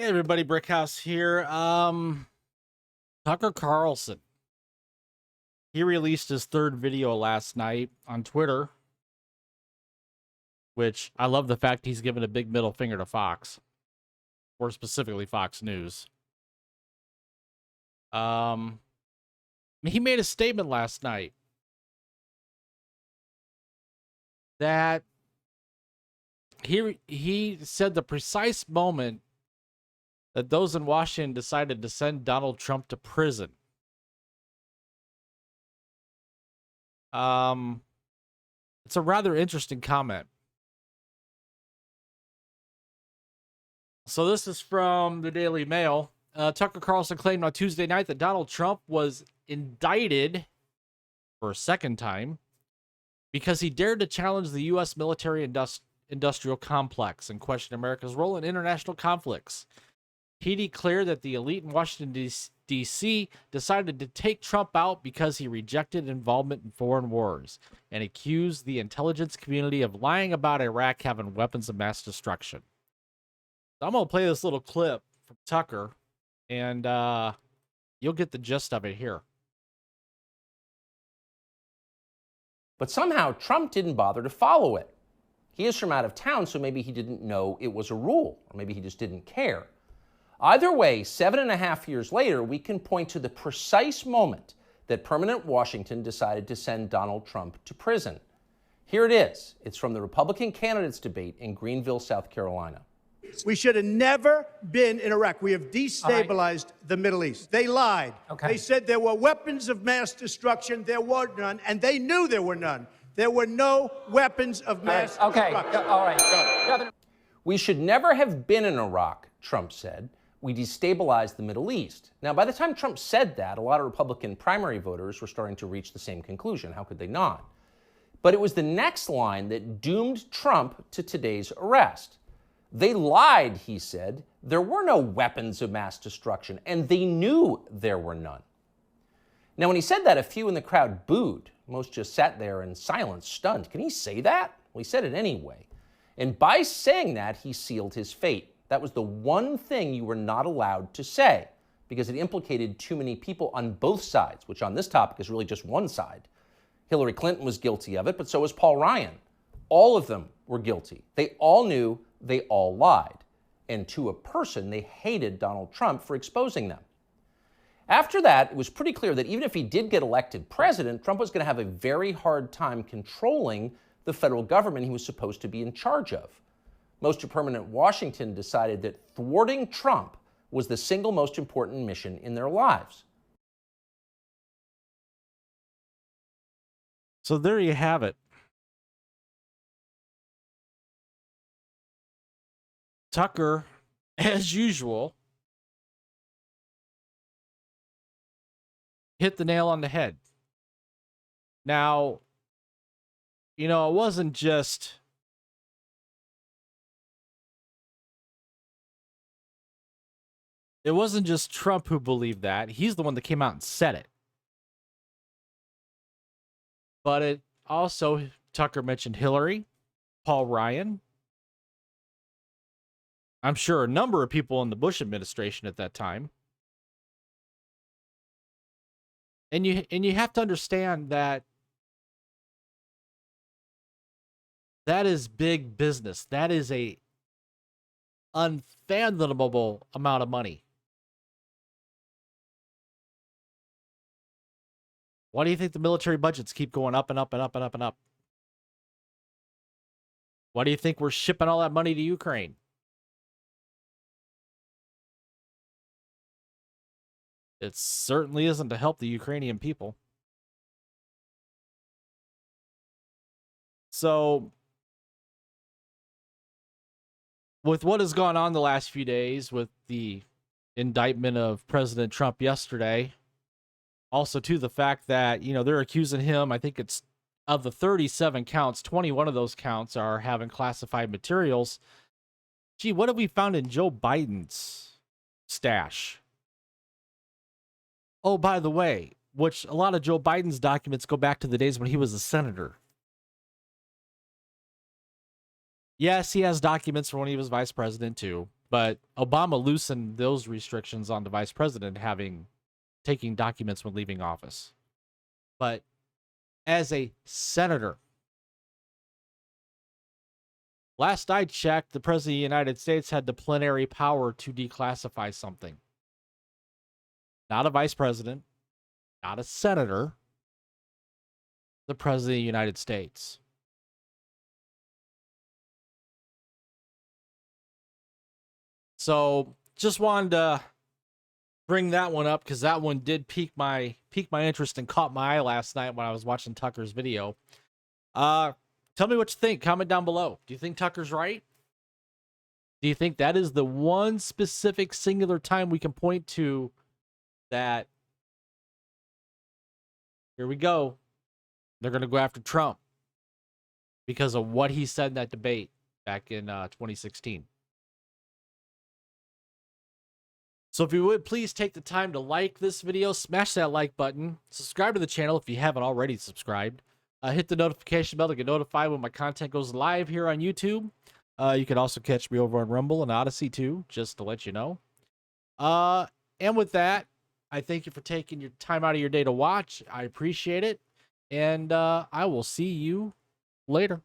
Hey everybody, Brickhouse here. Tucker Carlson. He released his third video last night on Twitter, which I love the fact he's given a big middle finger to Fox, or specifically Fox News. He made a statement last night that he said the precise moment that those in Washington decided to send Donald Trump to prison. It's a rather interesting comment. So this is from the Daily Mail. Tucker Carlson claimed on Tuesday night that Donald Trump was indicted for a second time because he dared to challenge the U.S. military industrial complex and question America's role in international conflicts. He declared that the elite in Washington, D.C. decided to take Trump out because he rejected involvement in foreign wars and accused the intelligence community of lying about Iraq having weapons of mass destruction. So I'm going to play this little clip from Tucker, and you'll get the gist of it here. But somehow Trump didn't bother to follow it. He is from out of town, so maybe he didn't know it was a rule, or maybe he just didn't care. Either way, 7.5 years later, we can point to the precise moment that permanent Washington decided to send Donald Trump to prison. Here it is. It's from the Republican candidates debate in Greenville, South Carolina. We should have never been in Iraq. We have destabilized the Middle East. They lied. They said there were weapons of mass destruction. There were none, and they knew there were none. There were no weapons of mass destruction. All right. We should never have been in Iraq, Trump said. We destabilized the Middle East. Now, by the time Trump said that, a lot of Republican primary voters were starting to reach the same conclusion. How could they not? But it was the next line that doomed Trump to today's arrest. They lied, he said. There were no weapons of mass destruction, and they knew there were none. Now, when he said that, a few in the crowd booed. Most just sat there in silence, stunned. Can he say that? Well, he said it anyway. And by saying that, he sealed his fate. That was the one thing you were not allowed to say because it implicated too many people on both sides, which on this topic is really just one side. Hillary Clinton was guilty of it, but so was Paul Ryan. All of them were guilty. They all knew, they all lied. And to a person, they hated Donald Trump for exposing them. After that, it was pretty clear that even if he did get elected president, Trump was going to have a very hard time controlling the federal government he was supposed to be in charge of. Most of permanent Washington decided that thwarting Trump was the single most important mission in their lives. So there you have it. Tucker, as usual, hit the nail on the head. Now, it wasn't just Trump who believed that. He's the one that came out and said it. But it also, Tucker mentioned Hillary, Paul Ryan. I'm sure a number of people in the Bush administration at that time. And you have to understand that is big business. That is a unfathomable amount of money. Why do you think the military budgets keep going up and up and up and up and up? Why do you think we're shipping all that money to Ukraine? It certainly isn't to help the Ukrainian people. So, with what has gone on the last few days with the indictment of President Trump yesterday, also to the fact that, they're accusing him, I think it's of the 37 counts, 21 of those counts are having classified materials. Gee, what have we found in Joe Biden's stash? Oh, by the way, which a lot of Joe Biden's documents go back to the days when he was a senator. Yes, he has documents from when he was vice president too, But Obama loosened those restrictions on the vice president taking documents when leaving office. But as a senator, last I checked, the president of the United States had the plenary power to declassify something. Not a vice president, not a senator, the president of the United States. So just wanted to bring that one up because that one did pique my interest and caught my eye last night when I was watching Tucker's video. Tell me what you think. Comment down below. Do you think Tucker's right? Do you think that is the one specific singular time we can point to that, here we go, they're going to go after Trump because of what he said in that debate back in 2016? So if you would, please take the time to like this video, smash that like button, subscribe to the channel if you haven't already subscribed, hit the notification bell to get notified when my content goes live here on YouTube. You can also catch me over on Rumble and Odyssey too, just to let you know. And with that, I thank you for taking your time out of your day to watch. I appreciate it. And I will see you later.